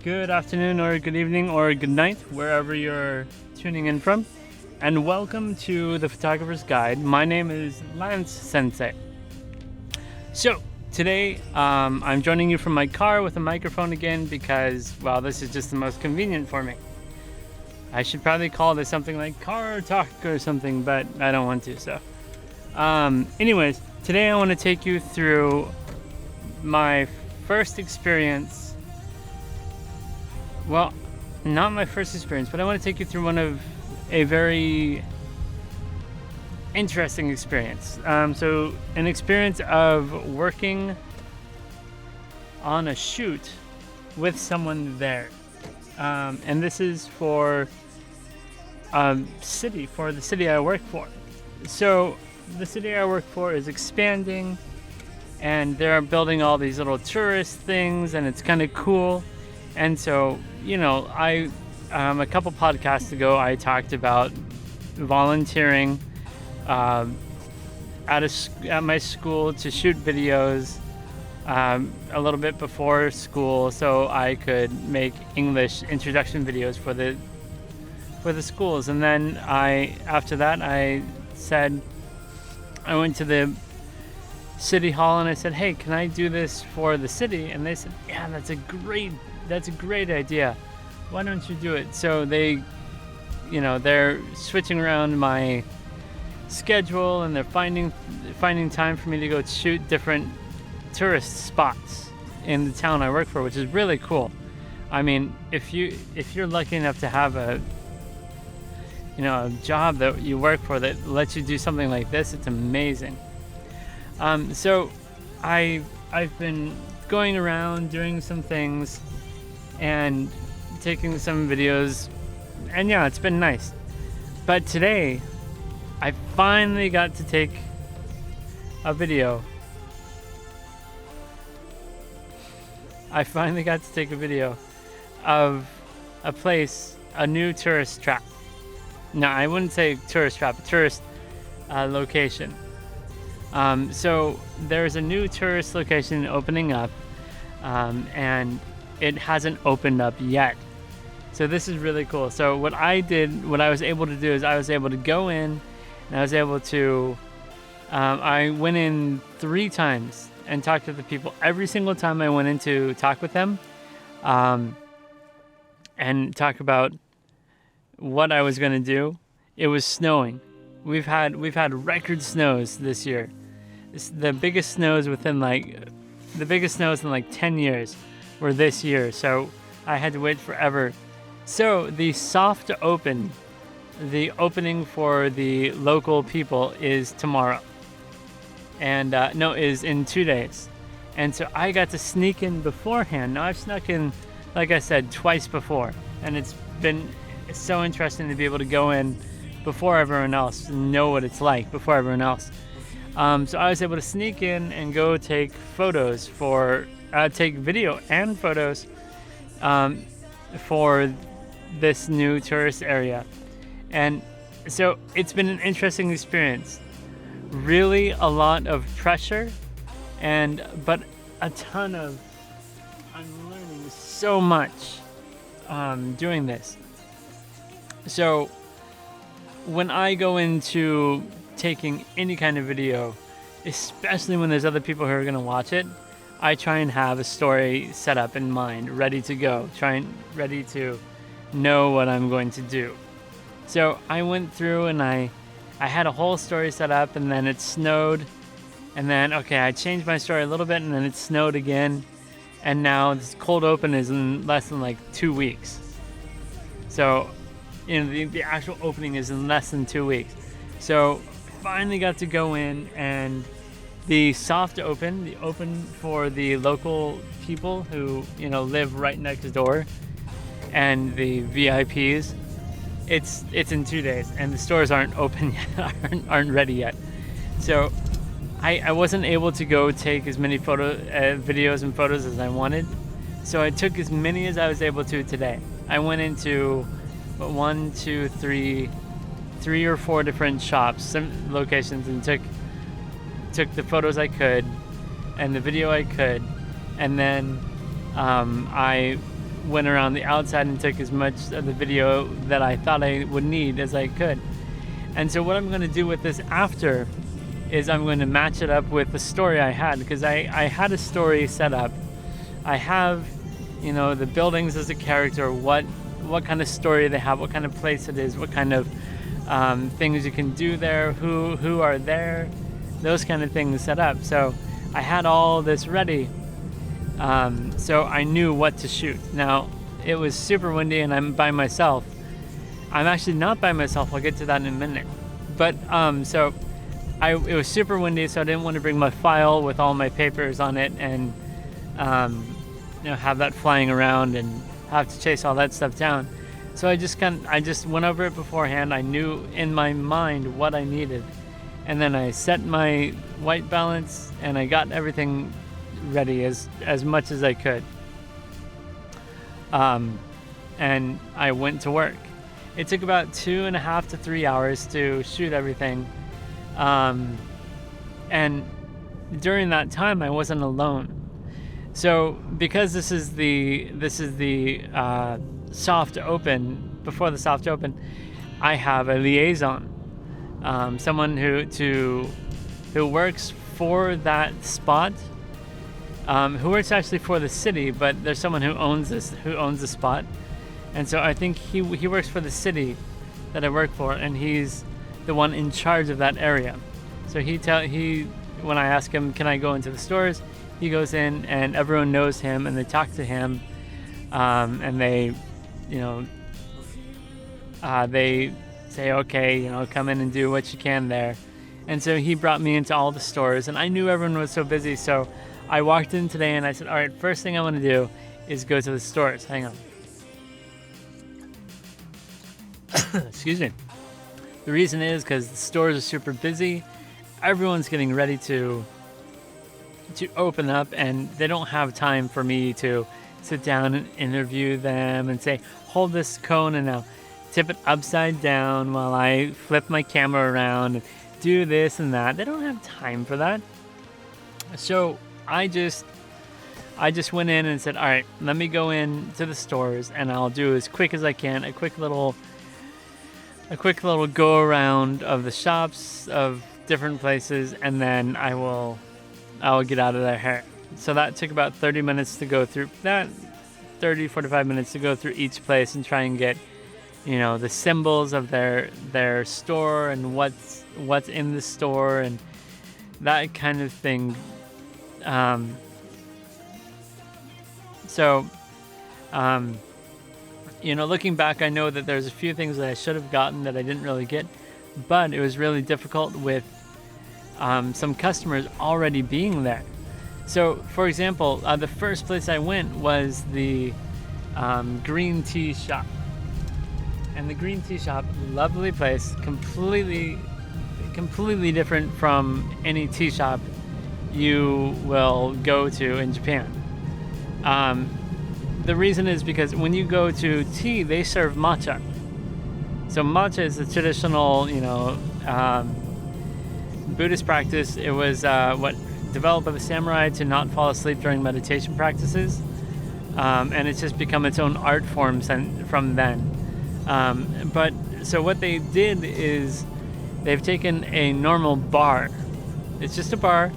Good afternoon or good evening or good night, wherever you're tuning in from. And welcome to the Photographer's Guide. My name is Lance Sensei. So, today I'm joining you from my car with a microphone again because, well, this is just the most convenient for me. I should probably call this something like car talk or something, but I don't want to, so. Anyways, today I want to take you through my first experience. Well, not my first experience, but I want to take you through a very interesting experience. So an experience of working on a shoot with someone there. And this is for the city I work for. So the city I work for is expanding, and they're building all these little tourist things, and it's kind of cool. And so, a couple podcasts ago, I talked about volunteering at my school to shoot videos a little bit before school, so I could make English introduction videos for the schools. And then after that, I went to the city hall and I said, "Hey, can I do this for the city?" And they said, "Yeah, that's a great idea. Why don't you do it?" So they're switching around my schedule, and they're finding time for me to go shoot different tourist spots in the town I work for, which is really cool. I mean, if you're lucky enough to have a job that you work for that lets you do something like this, it's amazing. So I've been going around doing some things and taking some videos, and yeah, it's been nice. But today, I finally got to take a video. Of a place, a new tourist trap. No, I wouldn't say tourist trap, a tourist location. So there's a new tourist location opening up, and it hasn't opened up yet. So this is really cool. So what I was able to do is I was able to go in, and I was able to, I went in 3 times and talked to the people. Every single time I went in to talk with them, and talk about what I was going to do, it was snowing. We've had record snows this year. It's the biggest snows in like 10 years were this year. So I had to wait forever. So the opening for the local people is tomorrow. And is in 2 days. And so I got to sneak in beforehand. Now I've snuck in, like I said, twice before. And it's been so interesting to be able to go in before everyone else and know what it's like before everyone else. So I was able to sneak in and go take video and photos for this new tourist area. And so it's been an interesting experience. Really a lot of pressure, but a ton of, I'm learning so much doing this. So when I go into taking any kind of video, especially when there's other people who are going to watch it, I try and have a story set up in mind, ready to go, ready to know what I'm going to do. So I went through and I had a whole story set up, and then it snowed, and then I changed my story a little bit, and then it snowed again, and now this cold open is in less than like 2 weeks. So the actual opening is in less than 2 weeks. So finally got to go in, and the soft open, the open for the local people who live right next door, and the VIPs, it's in 2 days, and the stores aren't open yet, aren't ready yet. So I wasn't able to go take as many videos and photos as I wanted. So I took as many as I was able to today. I went into 3 or 4 different shops, locations, and took the photos I could and the video I could, and then I went around the outside and took as much of the video that I thought I would need as I could. And so what I'm going to do with this after is I'm going to match it up with the story I had, because I had a story set up. I have, the buildings as a character, what kind of story they have, what kind of place it is, what kind of things you can do there, who are there, those kind of things set up. So I had all this ready, so I knew what to shoot. Now, it was super windy and I'm by myself. I'm actually not by myself, I'll get to that in a minute. But it was super windy, so I didn't want to bring my file with all my papers on it and have that flying around and have to chase all that stuff down. So I just went over it beforehand. I knew in my mind what I needed, and then I set my white balance and I got everything ready as much as I could. And I went to work. It took about 2.5 to 3 hours to shoot everything. And during that time I wasn't alone. So because this is the soft open, before the soft open, I have a liaison, someone who works for that spot, who works actually for the city, but there's someone who owns the spot. And so I think he works for the city that I work for, and he's the one in charge of that area. So when I ask him, can I go into the stores, he goes in and everyone knows him and they talk to him, and they say, okay, come in and do what you can there. And so he brought me into all the stores, and I knew everyone was so busy, so I walked in today and I said, all right, first thing I want to do is go to the stores. Hang on. Excuse me. The reason is because the stores are super busy. Everyone's getting ready to open up, and they don't have time for me to sit down and interview them and say, hold this cone and now tip it upside down while I flip my camera around and do this and that. They don't have time for that. So I just went in and said, all right, let me go in to the stores and I'll do as quick as I can, a quick little go around of the shops of different places, and then I will get out of there. So that took about 30 minutes to go through that, 45 minutes to go through each place and try and get, the symbols of their store and what's in the store and that kind of thing. Looking back, I know that there's a few things that I should have gotten that I didn't really get, but it was really difficult with some customers already being there. So, for example, the first place I went was the green tea shop. And the green tea shop, lovely place, completely different from any tea shop you will go to in Japan. The reason is because when you go to tea, they serve matcha. So matcha is a traditional, Buddhist practice. It was developed by the samurai to not fall asleep during meditation practices, and it's just become its own art form from then. But so what they did is they've taken a normal bar. It's just a bar,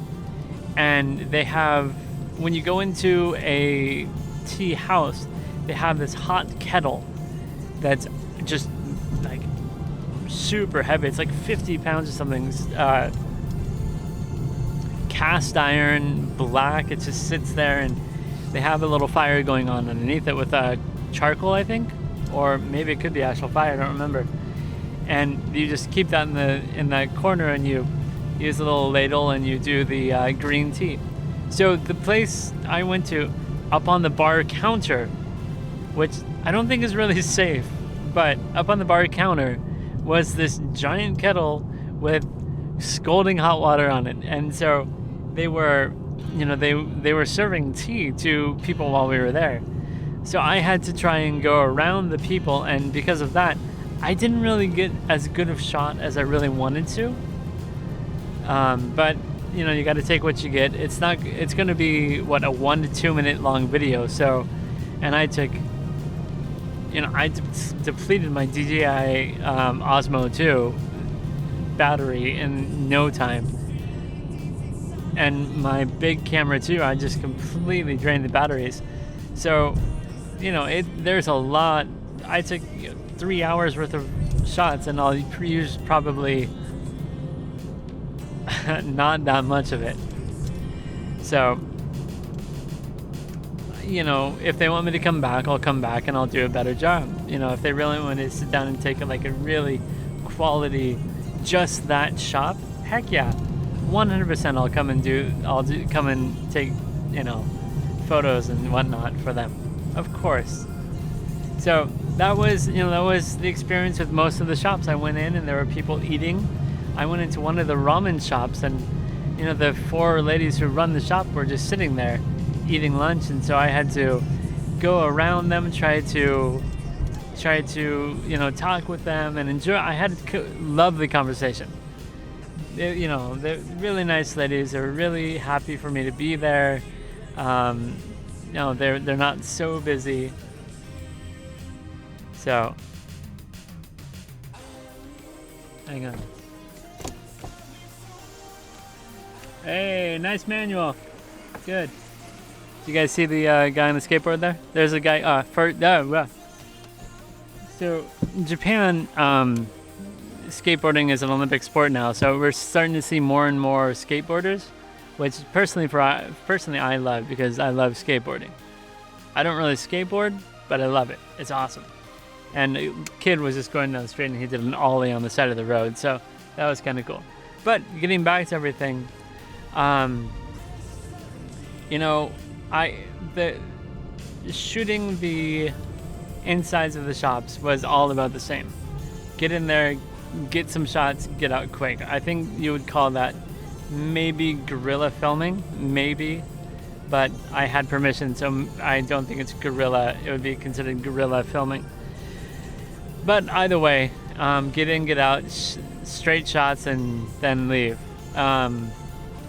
and they have, when you go into a tea house, they have this hot kettle that's just like super heavy. It's like 50 pounds or something. Cast iron, black. It just sits there, and they have a little fire going on underneath it with charcoal, I think, or maybe it could be actual fire. I don't remember. And you just keep that in that corner, and you use a little ladle, and you do the green tea. So the place I went to, up on the bar counter, which I don't think is really safe, but up on the bar counter was this giant kettle with scalding hot water on it. And so they were serving tea to people while we were there. So I had to try and go around the people, and because of that, I didn't really get as good of shot as I really wanted to. But you got to take what you get. It's going to be a 1 to 2 minute long video. So, and I took I depleted my DJI Osmo 2 battery in no time. And my big camera too, I just completely drained the batteries. So, there's a lot. I took 3 hours worth of shots, and I'll use probably not that much of it. So, if they want me to come back, I'll come back and I'll do a better job. If they really want to sit down and take like a really quality, just that shot, heck yeah, 100% I'll come and take, photos and whatnot for them, of course. So that was the experience with most of the shops. I went in and there were people eating. I went into one of the ramen shops, and the 4 ladies who run the shop were just sitting there eating lunch, and so I had to go around them, try to talk with them and enjoy. I had a lovely conversation. They're really nice ladies. They're really happy for me to be there. They're not so busy. So, hang on. Hey, nice manual. Good. Do you guys see the guy on the skateboard there? There's a guy. So, in Japan, skateboarding is an Olympic sport now. So we're starting to see more and more skateboarders, which personally I love, because I love skateboarding. I don't really skateboard, but I love it. It's awesome. And a kid was just going down the street and he did an ollie on the side of the road. So that was kind of cool. But getting back to everything, shooting the insides of the shops was all about the same. Get in there, get some shots, get out quick. I think you would call that maybe guerrilla filming, maybe, but I had permission, so I don't think it's guerrilla. It would be considered guerrilla filming. But either way, get in, get out, straight shots, and then leave.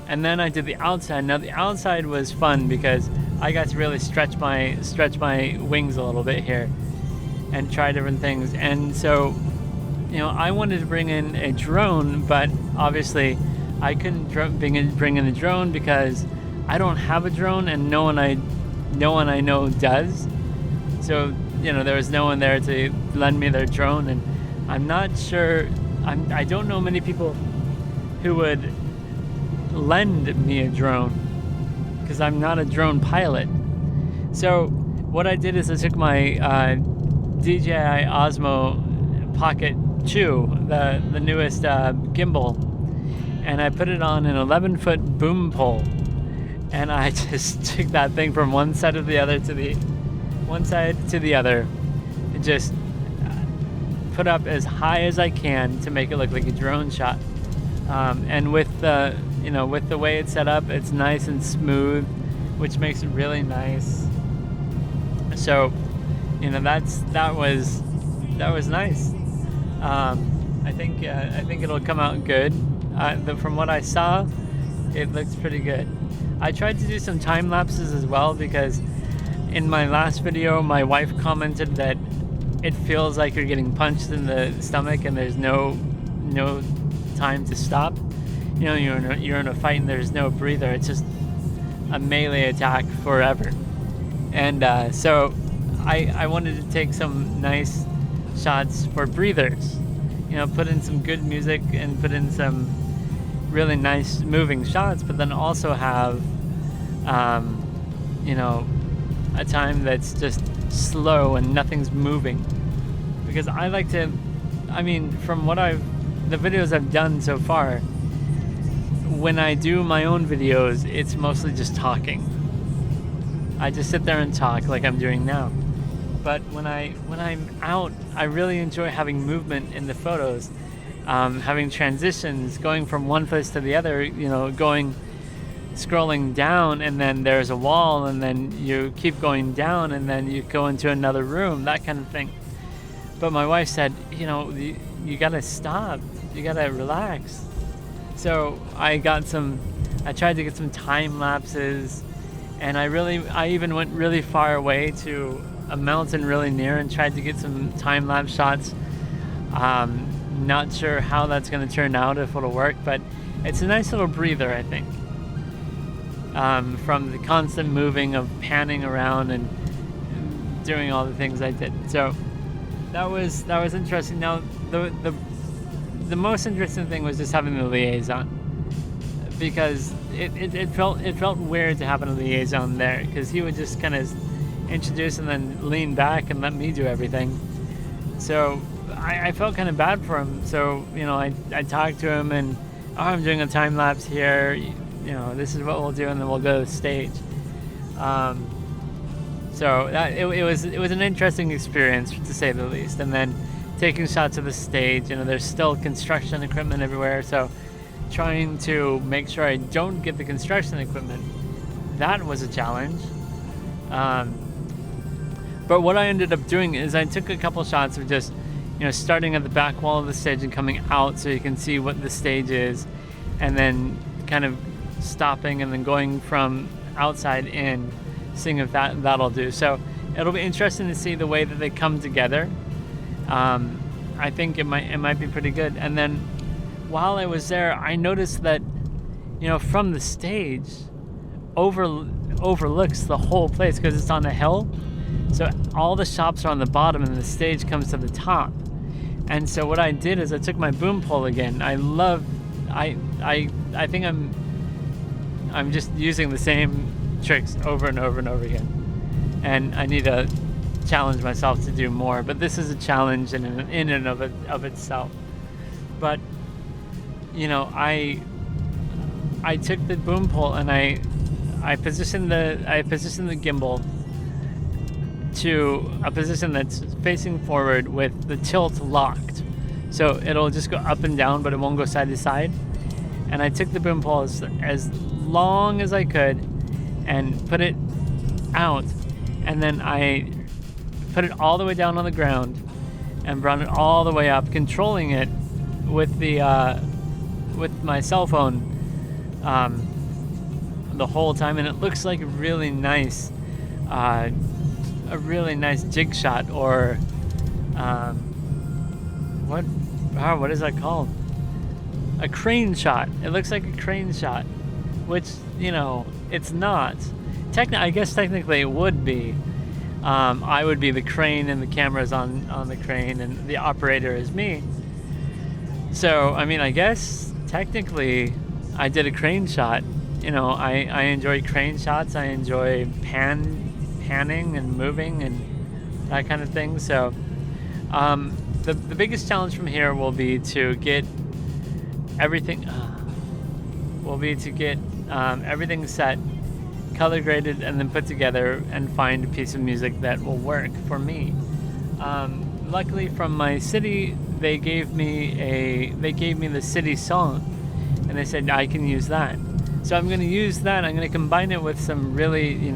And then I did the outside. Now the outside was fun because I got to really stretch my wings a little bit here and try different things. And so, I wanted to bring in a drone, but obviously I couldn't bring in a drone because I don't have a drone, and no one I know does. So, there was no one there to lend me their drone, and I'm not sure. I don't know many people who would lend me a drone because I'm not a drone pilot. So what I did is I took my DJI Osmo Pocket 2, the newest gimbal, and I put it on an 11-foot boom pole, and I just took that thing from one side to the other, and just put up as high as I can to make it look like a drone shot. And with the way it's set up, it's nice and smooth, which makes it really nice. So, that was nice. I think it'll come out good. From what I saw, it looks pretty good. I tried to do some time lapses as well, because in my last video, my wife commented that it feels like you're getting punched in the stomach and there's no time to stop. You're in a fight and there's no breather. It's just a melee attack forever. And so I wanted to take some nice shots for breathers. Put in some good music and put in some really nice moving shots, but then also have a time that's just slow and nothing's moving. Because I like to, from the videos I've done so far, when I do my own videos, it's mostly just talking. I just sit there and talk like I'm doing now. But when I'm out, I really enjoy having movement in the photos, having transitions, going from one place to the other, scrolling down, and then there's a wall, and then you keep going down, and then you go into another room, that kind of thing. But my wife said, you gotta stop, you gotta relax. So I tried to get some time lapses, and I even went really far away to a mountain really near and tried to get some time-lapse shots. Not sure how that's going to turn out, if it'll work, but it's a nice little breather, I think, from the constant moving of panning around and doing all the things I did. So that was interesting. Now the most interesting thing was just having the liaison, because it felt weird to have a liaison there, because he would just kind of introduce and then lean back and let me do everything. So I felt kind of bad for him. So, I talked to him and, I'm doing a time lapse here. This is what we'll do, and then we'll go to the stage. So it was an interesting experience, to say the least. And then taking shots of the stage, there's still construction equipment everywhere. So trying to make sure I don't get the construction equipment, that was a challenge. But what I ended up doing is I took a couple shots of just, starting at the back wall of the stage and coming out so you can see what the stage is, and then kind of stopping and then going from outside in, seeing if that'll do. So it'll be interesting to see the way that they come together. I think it might be pretty good. And then while I was there, I noticed that, from the stage, overlooks the whole place because it's on a hill. So all the shops are on the bottom and the stage comes to the top. And so what I did is I took my boom pole again. I think I'm just using the same tricks over and over and over again. And I need to challenge myself to do more. But this is a challenge in and of itself. But I took the boom pole and I positioned the gimbal to a position that's facing forward with the tilt locked. So it'll just go up and down, but it won't go side to side. And I took the boom pole as long as I could and put it out. And then I put it all the way down on the ground and brought it all the way up, controlling it with with my cell phone the whole time. And it looks like a really nice jig shot, or what is that called? A crane shot. It looks like a crane shot, which it's not. I guess technically it would be. I would be the crane and the camera's on the crane and the operator is me. So I guess technically I did a crane shot. I enjoy crane shots. I enjoy panning and moving and that kind of thing. So the biggest challenge from here will be to get everything everything set, color graded, and then put together and find a piece of music that will work for me. Luckily, from my city, they gave me the city song, and they said I can use that. So I'm going to use that. I'm going to combine it with some really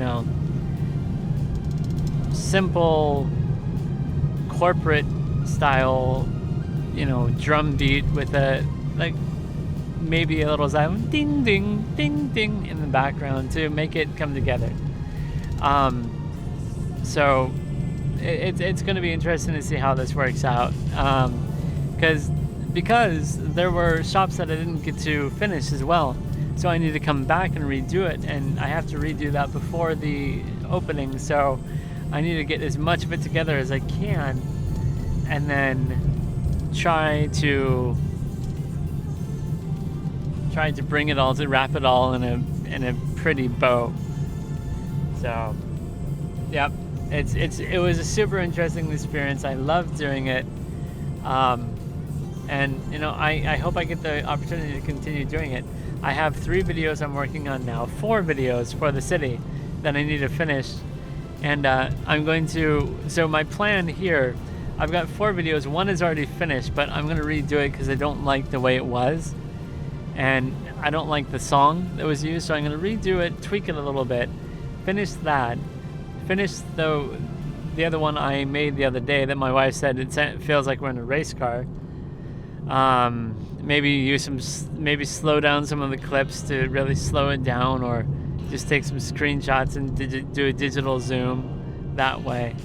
simple corporate style drum beat with maybe a little xylophone ding ding ding ding in the background to make it come together. So it's going to be interesting to see how this works out, because there were shops that I didn't get to finish as well. So I need to come back and redo it, and I have to redo that before the opening. So I need to get as much of it together as I can, and then try to bring it all, to wrap it all in a pretty bow. So, yep, it was a super interesting experience. I loved doing it, and I hope I get the opportunity to continue doing it. I have 3 videos I'm working on now, 4 videos for the city that I need to finish. And I'm going to, so my plan here, I've got 4 videos. 1 is already finished, but I'm going to redo it because I don't like the way it was. And I don't like the song that was used, so I'm going to redo it, tweak it a little bit, finish that, finish the other one I made the other day that my wife said it feels like we're in a race car. Maybe slow down some of the clips to really slow it down, or just take some screenshots and do a digital zoom that way.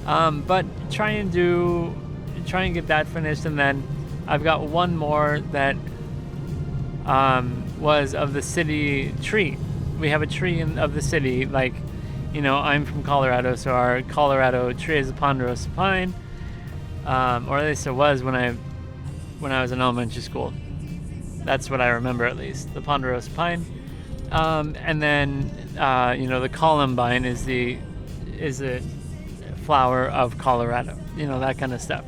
But try and get that finished, and then I've got one more that was of the city tree. We have a tree of the city, like, I'm from Colorado, so our Colorado tree is a ponderosa pine, or at least it was when I was in elementary school. That's what I remember, at least, the ponderosa pine. And then the columbine is the flower of Colorado, that kind of stuff.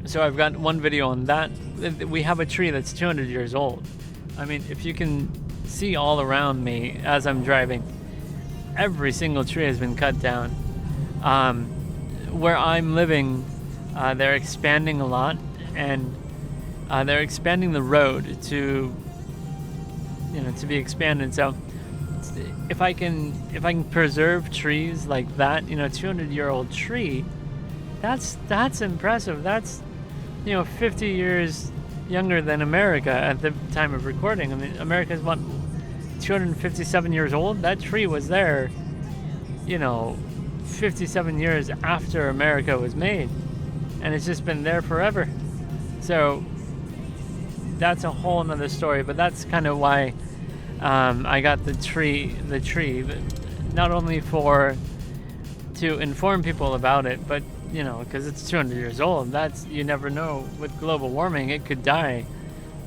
So I've got one video on that. We have a tree that's 200 years old. I mean, if you can see all around me as I'm driving, every single tree has been cut down. Where I'm living, they're expanding a lot, and they're expanding the road to be expanded. So if I can preserve trees like that, 200-year-old tree, that's impressive. That's 50 years younger than America at the time of recording. I mean, America's 257 years old. That tree was there 57 years after America was made, and it's just been there forever. So that's a whole nother story, but that's kind of why I got the tree, not only to inform people about it, but because it's 200 years old. You never know, with global warming, it could die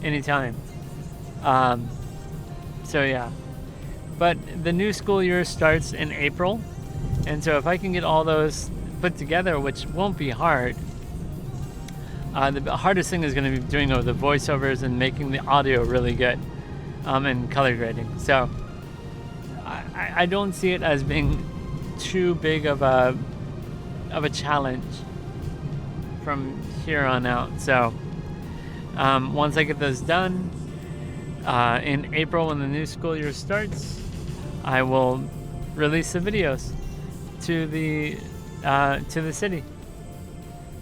anytime. So yeah, but the new school year starts in April, and so if I can get all those put together, which won't be hard, the hardest thing is going to be doing the voiceovers and making the audio really good, and color grading. So I don't see it as being too big of a challenge from here on out. So once I get those done in April, when the new school year starts, I will release the videos to the city,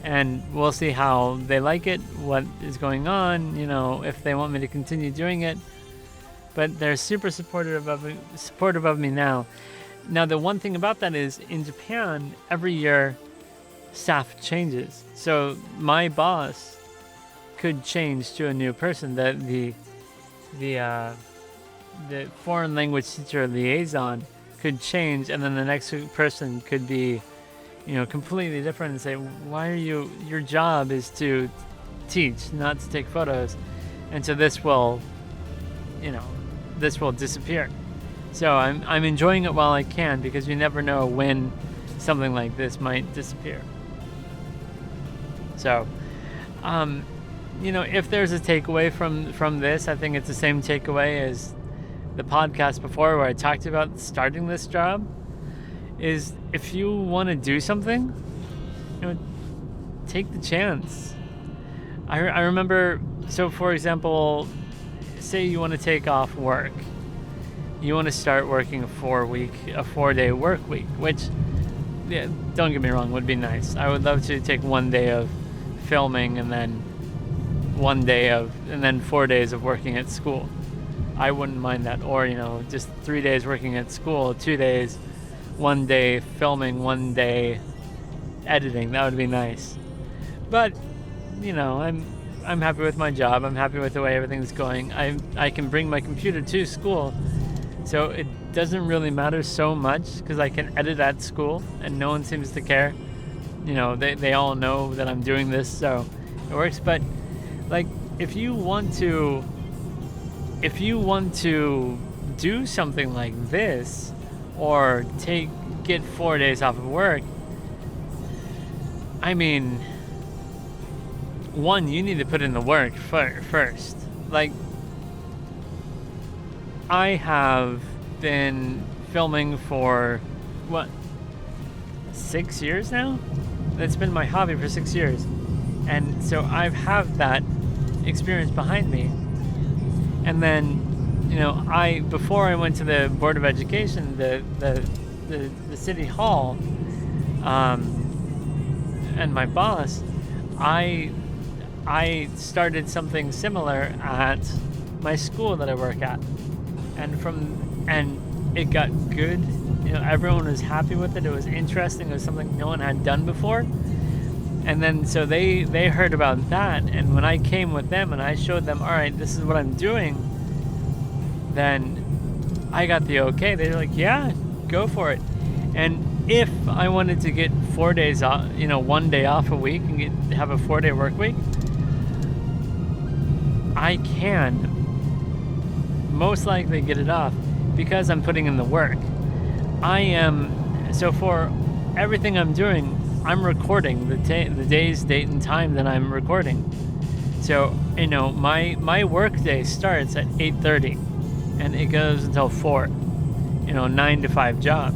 and we'll see how they like it, what is going on, if they want me to continue doing it. But they're super supportive of me now. Now, the one thing about that is, in Japan, every year staff changes. So my boss could change to a new person. The foreign language teacher liaison could change, and then the next person could be, completely different, and say, why are your job is to teach, not to take photos. And so this will disappear. So I'm enjoying it while I can, because you never know when something like this might disappear. So, if there's a takeaway from this, I think it's the same takeaway as the podcast before, where I talked about starting this job, is if you want to do something, take the chance. I remember, so for example, say you want to take off work. You want to start working a 4-day work week, which, yeah, don't get me wrong, would be nice. I would love to take 1 day of filming and then 4 days of working at school. I wouldn't mind that. Or, just 3 days working at school, 2 days, 1 day filming, 1 day editing. That would be nice. But, I'm happy with my job. I'm happy with the way everything's going. I can bring my computer to school, so it doesn't really matter so much, because I can edit at school and no one seems to care. They all know that I'm doing this, so it works. But like, if you want to do something like this, or get 4 days off of work, I mean, one, you need to put in the work first. Like, I have been filming for 6 years now? That's been my hobby for 6 years. And so I've had that experience behind me. And then, before I went to the Board of Education, the city hall, and my boss, I started something similar at my school that I work at, and it got good. everyone was happy with it. It was interesting. It was something no one had done before. And then so they heard about that, and when I came with them and I showed them, all right, this is what I'm doing, then I got the okay. They were like, yeah, go for it. And if I wanted to get 4 days off, 1 day off a week and have a 4-day work week, I can most likely get it off because I'm putting in the work. So for everything I'm doing, I'm recording the day's date and time that I'm recording. So, my work day starts at 8:30 and it goes until 4, 9 to 5 job.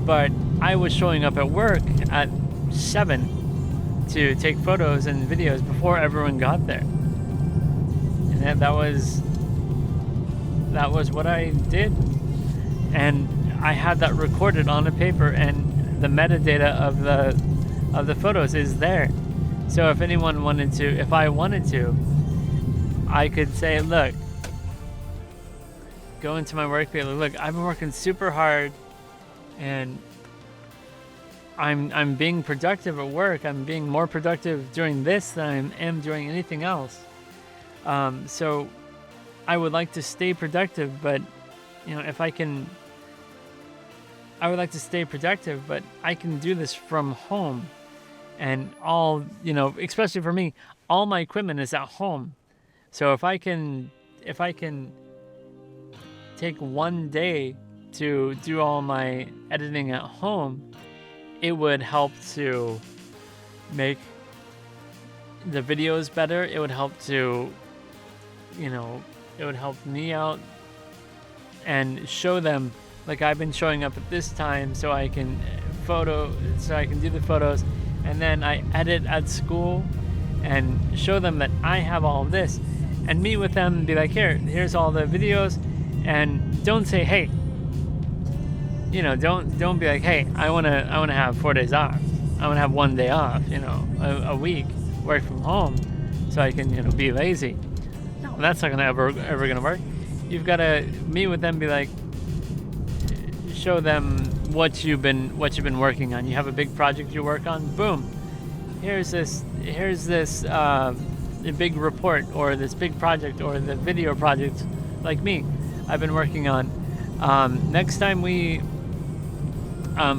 But I was showing up at work at 7 to take photos and videos before everyone got there. And that was what I did. And I had that recorded on a paper, and the metadata of the photos is there. So if anyone wanted to, if I wanted to, I could say, look, go into my work, be like, look, I've been working super hard, and I'm being productive at work. I'm being more productive during this than I am doing anything else. So I would like to stay productive, but if I can, I would like to stay productive, but I can do this from home. And especially for me, all my equipment is at home. So if I can take 1 day to do all my editing at home, it would help to make the videos better. It would help to, it would help me out and show them, like I've been showing up at this time so I can do the photos, and then I edit at school and show them that I have all of this, and meet with them and be like, here's all the videos. And don't say, hey, don't be like, hey, I want to have 4 days off. I want to have 1 day off, a week, work from home so I can, be lazy. No, that's not ever going to work. You've got to meet with them, be like, show them what you've been working on. You have a big project you work on, boom, here's this a big report, or this big project, or the video project like me I've been working on. Next time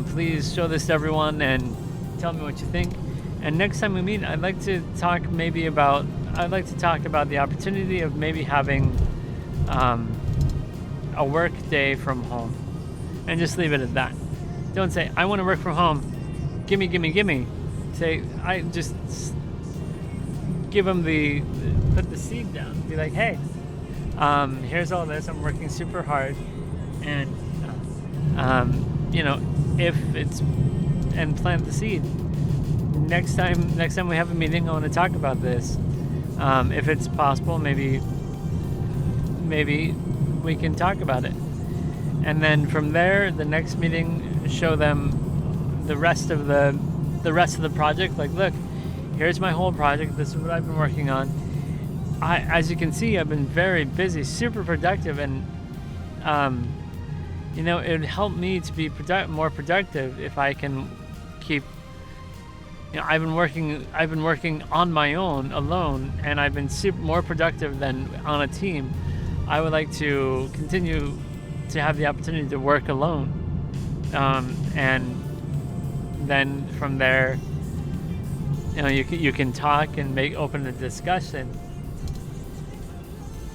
please show this to everyone and tell me what you think. And next time we meet, I'd like to talk about the opportunity of maybe having a work day from home, and just leave it at that. Don't say, I want to work from home, gimme. Say, I just give them put the seed down. Be like, hey, here's all this. I'm working super hard, and and plant the seed. Next time we have a meeting, I want to talk about this. If it's possible, maybe we can talk about it. And then from there, the next meeting, show them the rest of the project. Like, look, here's my whole project. This is what I've been working on. As you can see, I've been very busy, super productive, and it would help me to be more productive if I can keep. I've been working on my own, alone, and I've been more productive than on a team. I would like to continue to have the opportunity to work alone, and then from there, you can talk and open a discussion.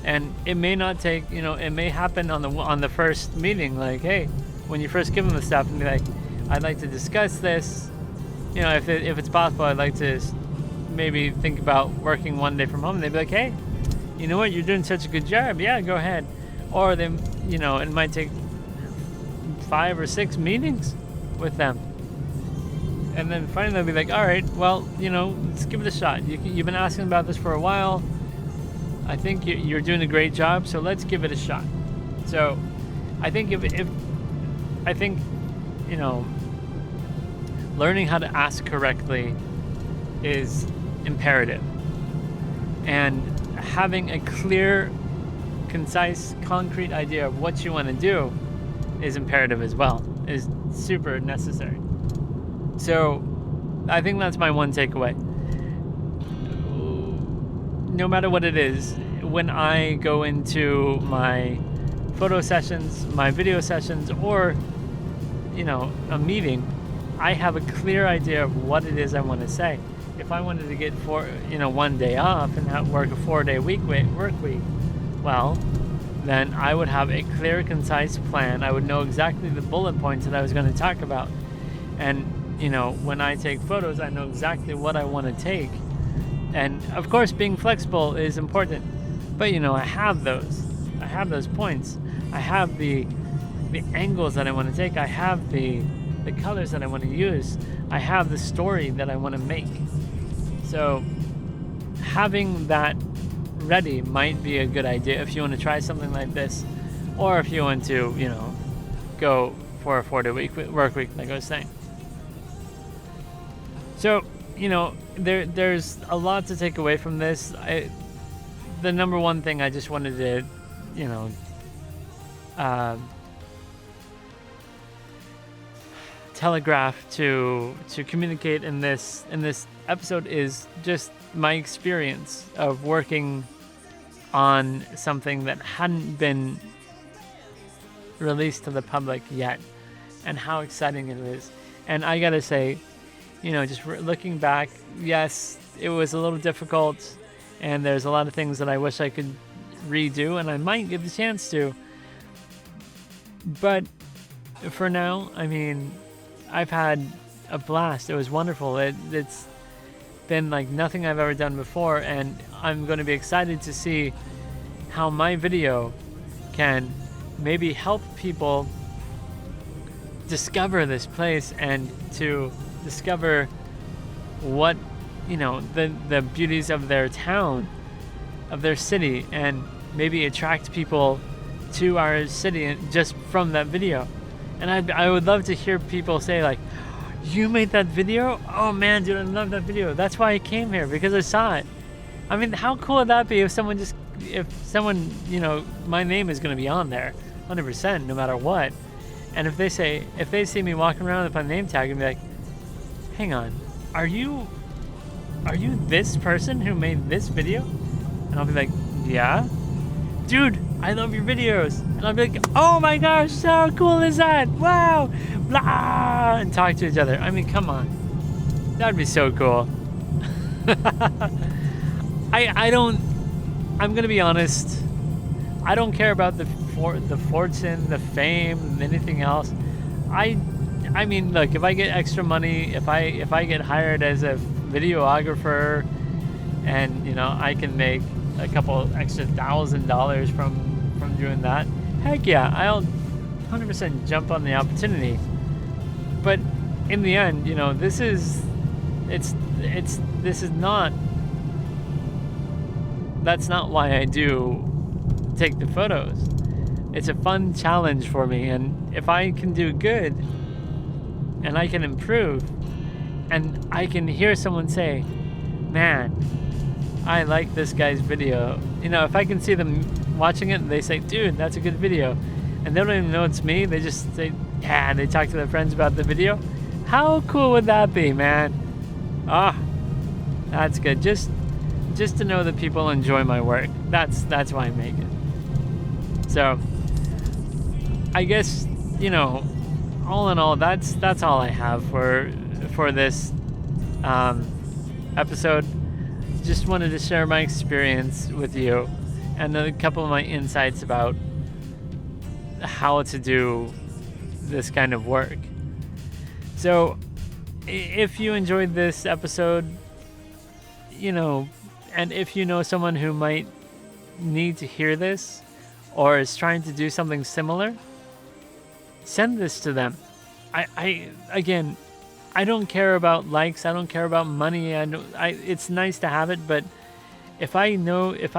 And it may not take, it may happen on the first meeting, like, hey, when you first give them the stuff, and be like, I'd like to discuss this. If it's possible, I'd like to maybe think about working 1 day from home. And they'd be like, hey, you know what, you're doing such a good job. Yeah, go ahead. Or they, it might take 5 or 6 meetings with them. And then finally they'll be like, all right, well, let's give it a shot. You've been asking about this for a while. I think you're doing a great job, so let's give it a shot. So I think learning how to ask correctly is imperative. And having a clear, concise, concrete idea of what you want to do is imperative as well, is super necessary. So I think that's my one takeaway. No matter what it is, when I go into my photo sessions, my video sessions, or a meeting, I have a clear idea of what it is I want to say. If I wanted to get 1 day off and work a 4-day work week, well, then I would have a clear, concise plan. I would know exactly the bullet points that I was going to talk about. And, when I take photos, I know exactly what I want to take. And of course, being flexible is important. But, I have those. I have those points. I have the angles that I want to take. I have the colors that I want to use. I have the story that I want to make. So having that ready might be a good idea if you want to try something like this, or if you want to, go for a 4-day work week, like I was saying. So, there's a lot to take away from this. The number one thing I just wanted to, telegraph to communicate in this episode is just my experience of working on something that hadn't been released to the public yet, and how exciting it is. And I gotta say, just looking back, yes, it was a little difficult, and there's a lot of things that I wish I could redo, and I might get the chance to. But for now, I've had a blast. It was wonderful. It's been like nothing I've ever done before, and I'm going to be excited to see how my video can maybe help people discover this place, and to discover what the beauties of their town, of their city, and maybe attract people to our city just from that video. And I would love to hear people say, like, you made that video? Oh man, dude, I love that video. That's why I came here, because I saw it. How cool would that be if someone, my name is going to be on there 100%, no matter what. And if they see me walking around with my name tag and be like, hang on, are you this person who made this video? And I'll be like, yeah, dude, I love your videos. And I'll be like, oh my gosh, how cool is that? Wow, blah, and talk to each other. Come on, that'd be so cool. I'm gonna be honest, I don't care about the fortune, the fame, anything else. Look, if I get extra money, if I get hired as a videographer, and I can make a couple extra $1,000 from doing that, heck yeah, I'll 100% jump on the opportunity. But in the end, this is not, that's not why I do take the photos. It's a fun challenge for me, and if I can do good and I can improve, and I can hear someone say, man, I like this guy's video. If I can see them watching it and they say, dude, that's a good video, and they don't even know it's me, they just say, yeah, they talk to their friends about the video. How cool would that be, man? That's good. Just to know that people enjoy my work. That's why I make it. So I guess, all in all, that's all I have for this episode. Just wanted to share my experience with you, and a couple of my insights about how to do this kind of work. So if you enjoyed this episode, and if you know someone who might need to hear this, or is trying to do something similar, send this to them. Again, I don't care about likes. I don't care about money. It's nice to have it, but if I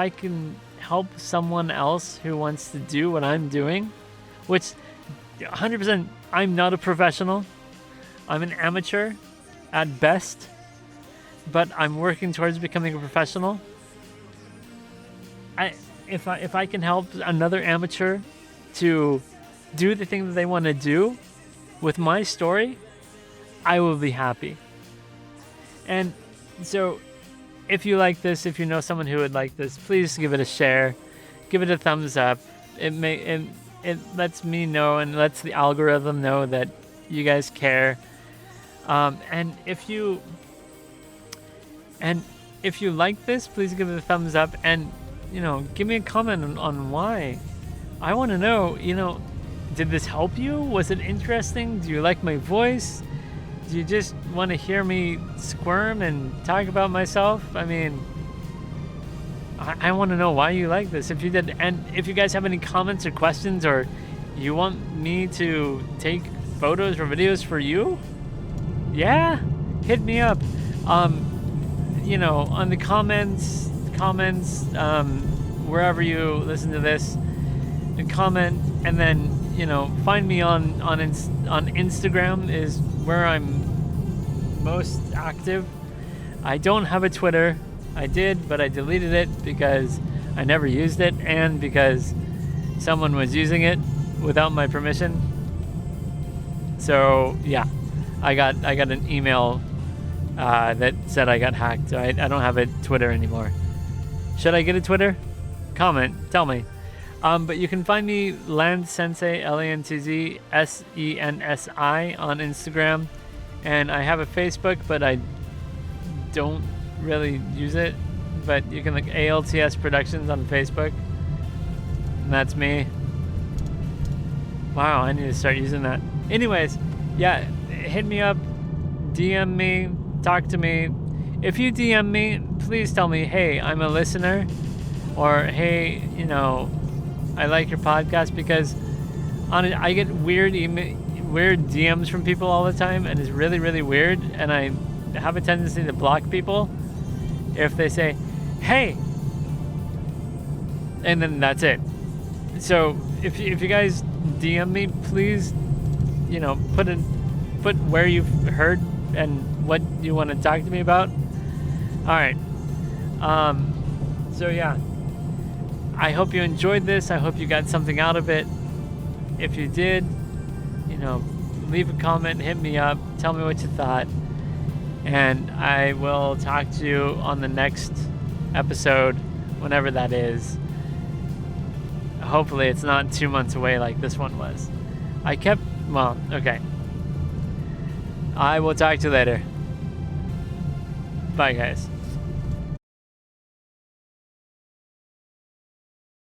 can help someone else who wants to do what I'm doing, which 100%, I'm not a professional. I'm an amateur at best, but I'm working towards becoming a professional. If I can help another amateur to do the thing that they want to do with my story, I will be happy. And so if you like this, if you know someone who would like this, please give it a share, give it a thumbs up. It lets me know and lets the algorithm know that you guys care. And if you like this, please give it a thumbs up, and give me a comment on why. I want to know, did this help you? Was it interesting? Do you like my voice? Do you just want to hear me squirm and talk about myself? I mean, I want to know why you like this. If you did, and if you guys have any comments or questions, or you want me to take photos or videos for you, yeah, hit me up. On the comments, wherever you listen to this, comment, and then find me on Instagram is where I'm most active. I don't have a Twitter. I did, but I deleted it because I never used it, and because someone was using it without my permission. So yeah, I got an email that said I got hacked. So I don't have a Twitter anymore. Should I get a Twitter? Comment, tell me. But you can find me Landsensei, LANTZSENSI on Instagram, and I have a Facebook, but I don't really use it. But you can look ALTS Productions on Facebook, and that's me. Wow, I need to start using that. Anyways, yeah, hit me up, DM me, talk to me. If you DM me, please tell me, hey, I'm a listener, or hey, I like your podcast, because I get weird DMs from people all the time, and it's really, really weird, and I have a tendency to block people if they say, hey, and then that's it. So if you guys DM me, please, put where you've heard and what you want to talk to me about. All right. So yeah, I hope you enjoyed this. I hope you got something out of it. If you did, leave a comment, hit me up, tell me what you thought, and I will talk to you on the next episode, whenever that is. Hopefully it's not 2 months away like this one was. Okay. I will talk to you later. Bye, guys.